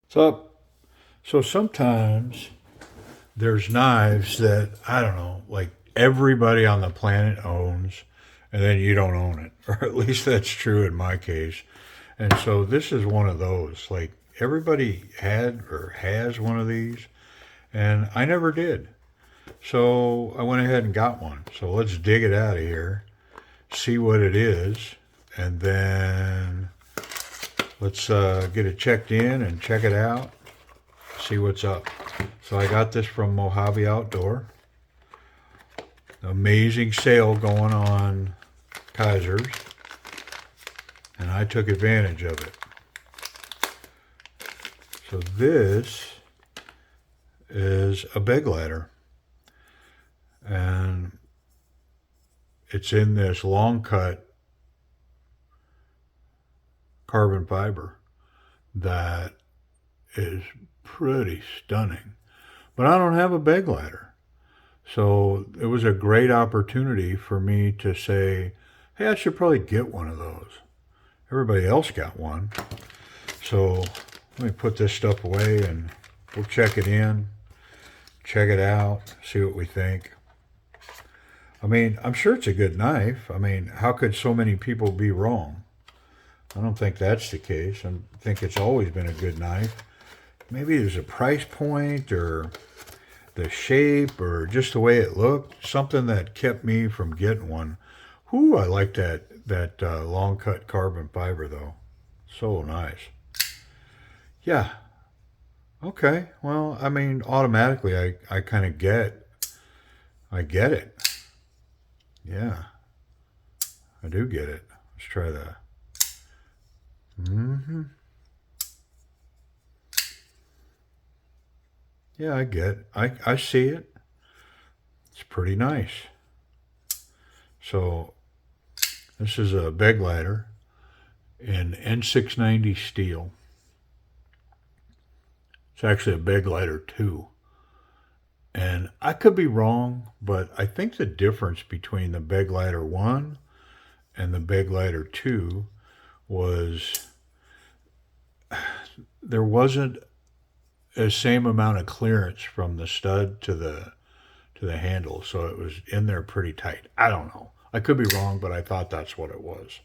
So, so sometimes there's knives that, I don't know, like everybody on the planet owns, and then you don't own it. Or at least that's true in my case. And so this is one of those. Like everybody had or has one of these, and I never did. So I went ahead and got one. So let's dig it out of here, see what it is, and then let's get it checked in and check it out, see what's up. So I got this from Mojave Outdoor. Amazing sale going on Kizer's, and I took advantage of it. So this is a BEGLEITER, and it's in this long cut carbon fiber that is pretty stunning. But I don't have a BEGLEITER. So it was a great opportunity for me to say, hey, I should probably get one of those. Everybody else got one. So let me put this stuff away and we'll check it in, check it out, see what we think. I mean, I'm sure it's a good knife. I mean, how could so many people be wrong? I don't think that's the case. I think it's always been a good knife. Maybe there's a price point or the shape or just the way it looked, something that kept me from getting one. Whoo, I like that long cut carbon fiber though. So nice. Yeah. Okay. Well, I mean, automatically, I kind of I get it. Yeah, I do get it. Let's try that. Mm-hmm. Yeah, I get. I see it. It's pretty nice. So this is a BEGLEITER in N690 steel. It's actually a BEGLEITER 2. And I could be wrong, but I think the difference between the BEGLEITER 1 and the BEGLEITER 2 was there wasn't the same amount of clearance from the stud to the handle, so it was in there pretty tight. I don't know. I could be wrong, but I thought that's what it was.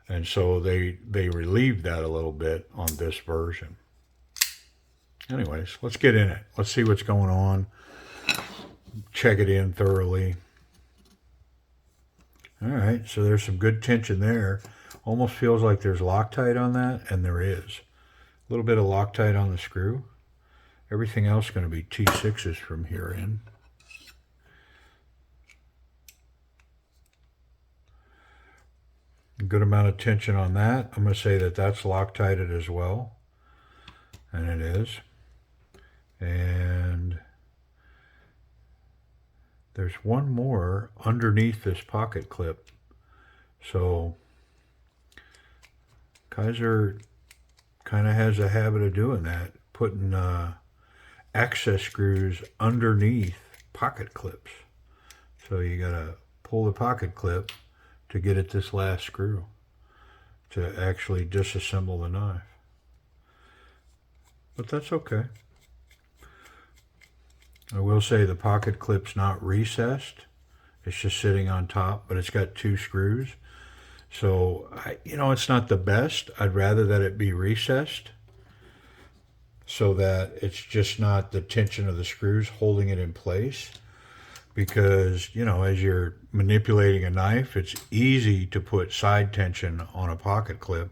And so they relieved that a little bit on this version. Anyways, let's get in it. Let's see what's going on. Check it in thoroughly. All right, so there's some good tension there. Almost feels like there's Loctite on that, and there is. A little bit of Loctite on the screw. Everything else is going to be T6s from here in. A good amount of tension on that. I'm going to say that that's Loctited as well. And it is. And there's one more underneath this pocket clip. So Kizer kind of has a habit of doing that, putting access screws underneath pocket clips. So you got to pull the pocket clip to get at this last screw to actually disassemble the knife. But that's okay. I will say the pocket clip's not recessed. It's just sitting on top, but it's got two screws. So, it's not the best. I'd rather that it be recessed so that it's just not the tension of the screws holding it in place. Because, as you're manipulating a knife, it's easy to put side tension on a pocket clip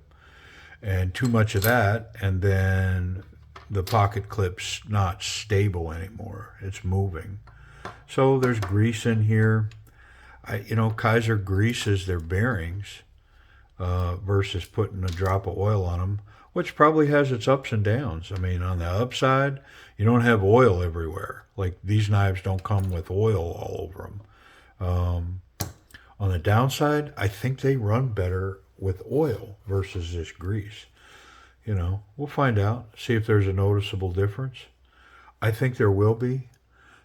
and too much of that, and then the pocket clip's not stable anymore. It's moving. So there's grease in here. Kizer greases their bearings versus putting a drop of oil on them, which probably has its ups and downs. I mean, on the upside, you don't have oil everywhere. Like these knives don't come with oil all over them. On the downside, I think they run better with oil versus this grease. We'll find out, see if there's a noticeable difference. I think there will be.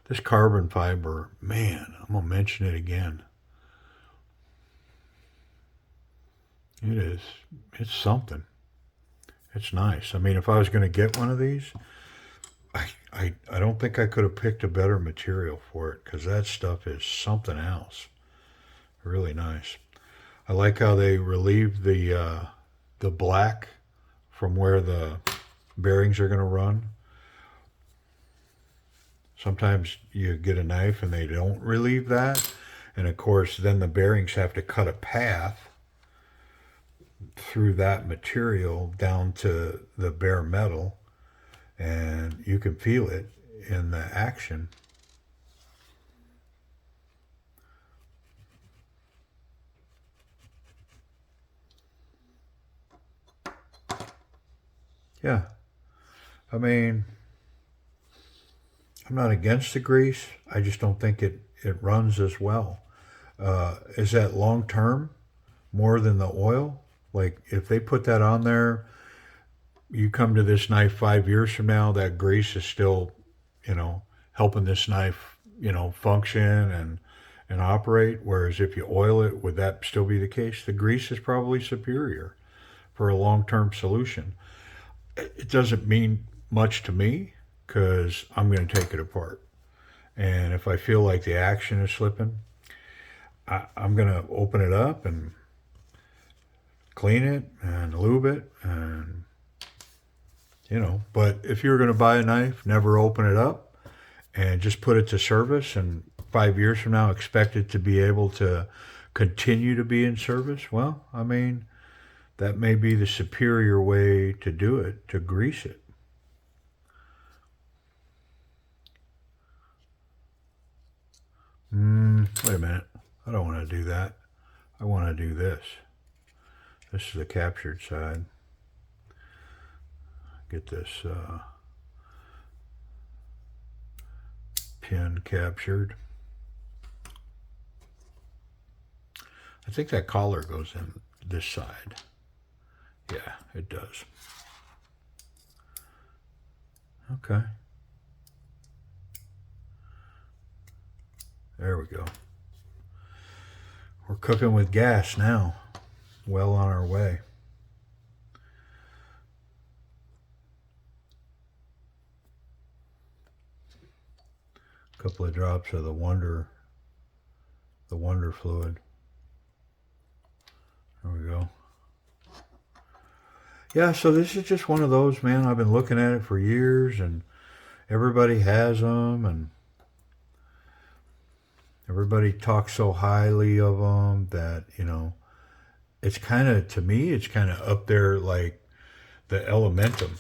This carbon fiber, man, I'm going to mention it again. It's something. It's nice. I mean, if I was going to get one of these, I don't think I could have picked a better material for it, because that stuff is something else. Really nice. I like how they relieve the black from where the bearings are going to run. Sometimes you get a knife and they don't relieve that. And of course, then the bearings have to cut a path through that material down to the bare metal. And you can feel it in the action. Yeah. I mean, I'm not against the grease. I just don't think it runs as well. Is that long term more than the oil? Like, if they put that on there, you come to this knife 5 years from now, that grease is still, you know, helping this knife, function and operate. Whereas if you oil it, would that still be the case? The grease is probably superior for a long term solution. It doesn't mean much to me, because I'm going to take it apart. And if I feel like the action is slipping, I'm going to open it up and clean it and lube it. And, but if you're going to buy a knife, never open it up and just put it to service, and 5 years from now expect it to be able to continue to be in service. Well, I mean, that may be the superior way to do it, to grease it. Wait a minute. I don't want to do that. I want to do this. This is the captured side. Get this pin captured. I think that collar goes in this side. Yeah, it does. Okay. There we go. We're cooking with gas now. Well on our way. A couple of drops of the Wonder fluid. There we go. Yeah, so this is just one of those, man. I've been looking at it for years, and everybody has them, and everybody talks so highly of them that, it's kind of, to me, it's kind of up there like the Elementum.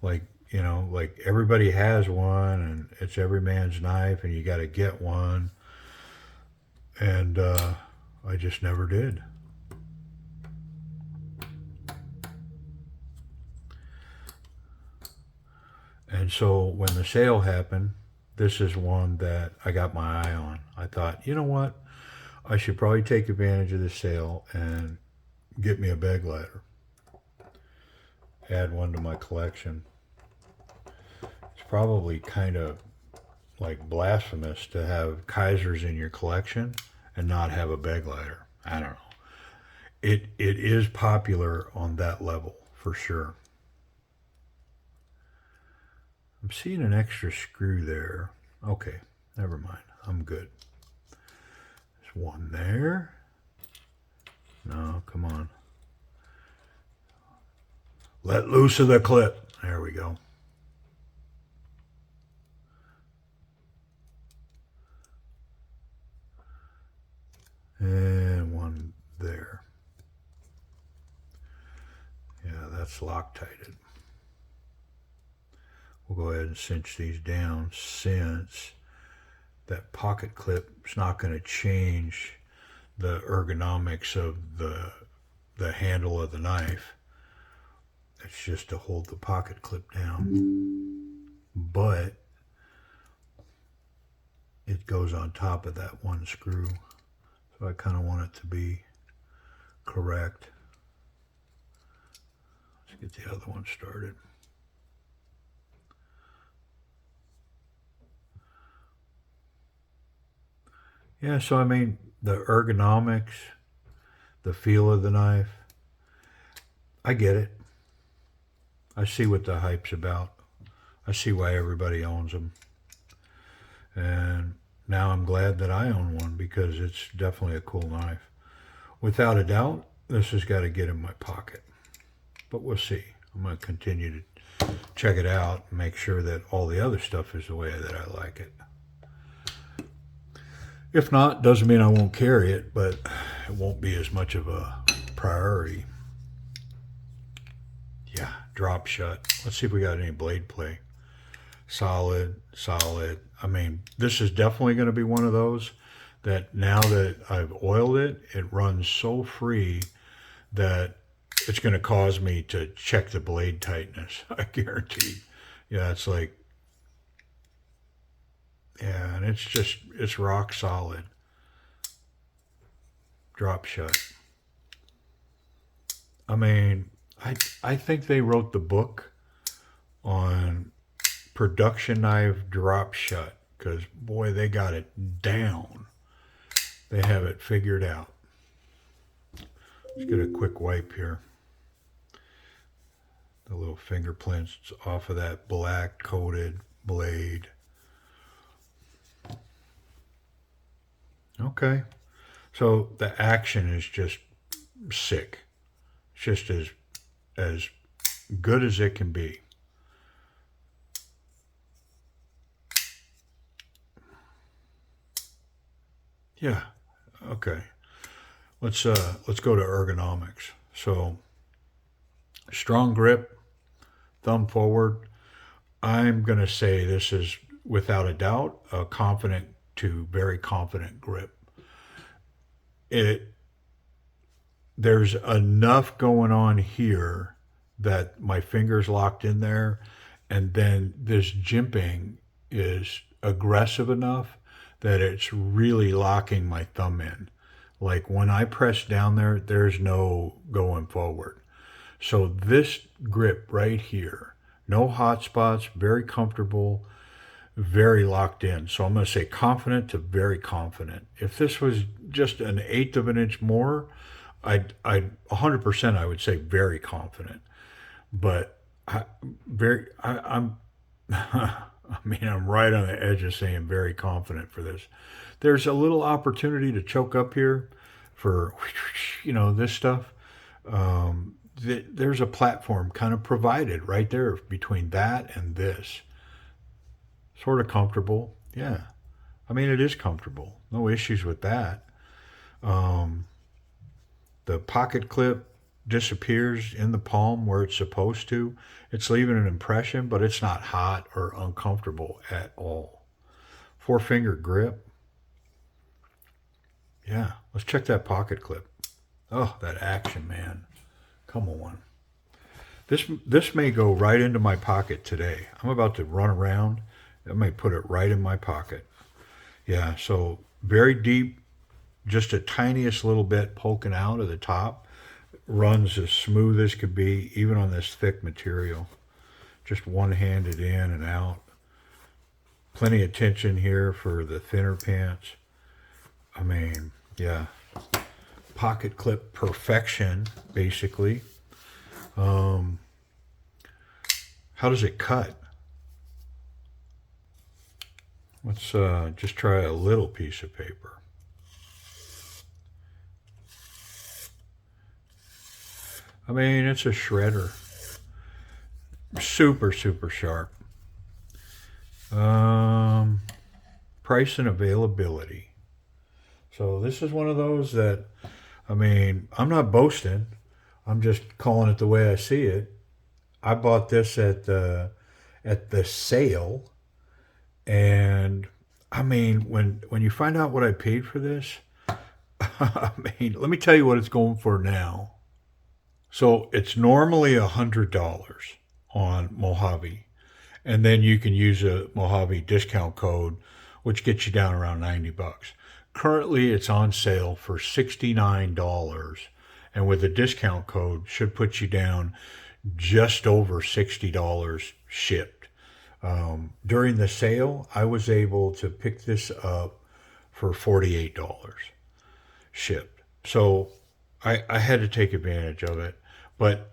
Like, like everybody has one, and it's every man's knife, and you got to get one. And I just never did. And so when the sale happened, this is one that I got my eye on. I thought, you know what? I should probably take advantage of the sale and get me a BEGLEITER. Add one to my collection. It's probably kind of like blasphemous to have Kizers in your collection and not have a BEGLEITER. I don't know. It is popular on that level for sure. I'm seeing an extra screw there. Okay, never mind. I'm good. There's one there. No, come on. Let loose of the clip. There we go. And one there. Yeah, that's Loctited. We'll go ahead and cinch these down, since that pocket clip is not going to change the ergonomics of the handle of the knife. It's just to hold the pocket clip down. But it goes on top of that one screw. So I kind of want it to be correct. Let's get the other one started. Yeah, so I mean, the ergonomics, the feel of the knife, I get it. I see what the hype's about. I see why everybody owns them. And now I'm glad that I own one because it's definitely a cool knife. Without a doubt, this has got to get in my pocket. But we'll see. I'm going to continue to check it out and make sure that all the other stuff is the way that I like it. If not, doesn't mean I won't carry it, but it won't be as much of a priority. Yeah, drop shut. Let's see if we got any blade play. Solid, solid. I mean, this is definitely going to be one of those that now that I've oiled it, it runs so free that it's going to cause me to check the blade tightness. I guarantee. Yeah, it's like, yeah, and it's rock solid. Drop shut. I mean, I think they wrote the book on production knife drop shut because, boy, they got it down. They have it figured out. Let's get a quick wipe here. The little fingerprints off of that black coated blade. Okay. So the action is just sick. It's just as good as it can be. Yeah. Okay. Let's go to ergonomics. So strong grip, thumb forward. I'm going to say this is without a doubt a confident to very confident grip. There's enough going on here that my fingers locked in there, and then this jimping is aggressive enough that it's really locking my thumb in. Like when I press down there, there's no going forward. So this grip right here, no hot spots, very comfortable, very locked in. So I'm going to say confident to very confident. If this was just an eighth of an inch more, I'd 100% I would say very confident. But I'm I mean, I'm right on the edge of saying very confident for this. There's a little opportunity to choke up here for, this stuff. There's a platform kind of provided right there between that and this. Sort of comfortable. Yeah. I mean, it is comfortable. No issues with that. The pocket clip disappears in the palm where it's supposed to. It's leaving an impression, but it's not hot or uncomfortable at all. 4-finger grip. Yeah, let's check that pocket clip. Oh, that action, man. Come on. This may go right into my pocket today. I'm about to run around. I may put it right in my pocket. Yeah, so very deep, just a tiniest little bit poking out of the top. Runs as smooth as could be, even on this thick material. Just one-handed in and out. Plenty of tension here for the thinner pants. I mean, yeah. Pocket clip perfection, basically. How does it cut? Let's just try a little piece of paper. I mean, it's a shredder. Super, super sharp. Price and availability. So this is one of those that, I mean, I'm not boasting. I'm just calling it the way I see it. I bought this at the sale, and I mean, when you find out what I paid for this, I mean, let me tell you what it's going for now. So it's normally $100 on Mojave, and then you can use a Mojave discount code, which gets you down around $90. Currently, it's on sale for $69, and with a discount code, should put you down just over $60 shipped. During the sale, I was able to pick this up for $48 shipped. So I had to take advantage of it. But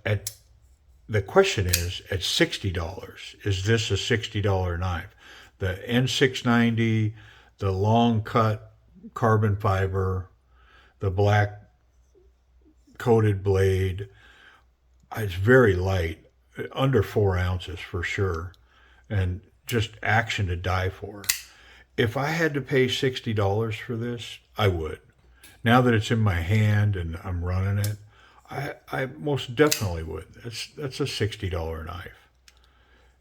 the question is, at $60, is this a $60 knife? The N690, the long cut carbon fiber, the black coated blade, it's very light, under 4 ounces for sure, and just action to die for. If I had to pay $60 for this, I would. Now that it's in my hand and I'm running it, I most definitely would. That's a $60 knife.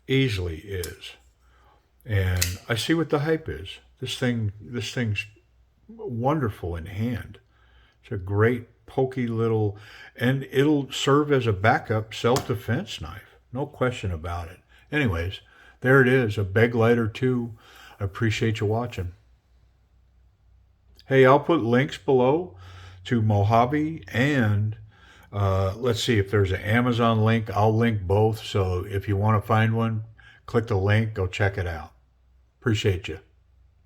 Easily is. And I see what the hype is. This thing's wonderful in hand. It's a great pokey little, and it'll serve as a backup self-defense knife. No question about it. Anyways, there it is, a BEGLEITER2. I appreciate you watching. Hey, I'll put links below to Mojave and let's see if there's an Amazon link. I'll link both. So if you want to find one, click the link, go check it out. Appreciate you.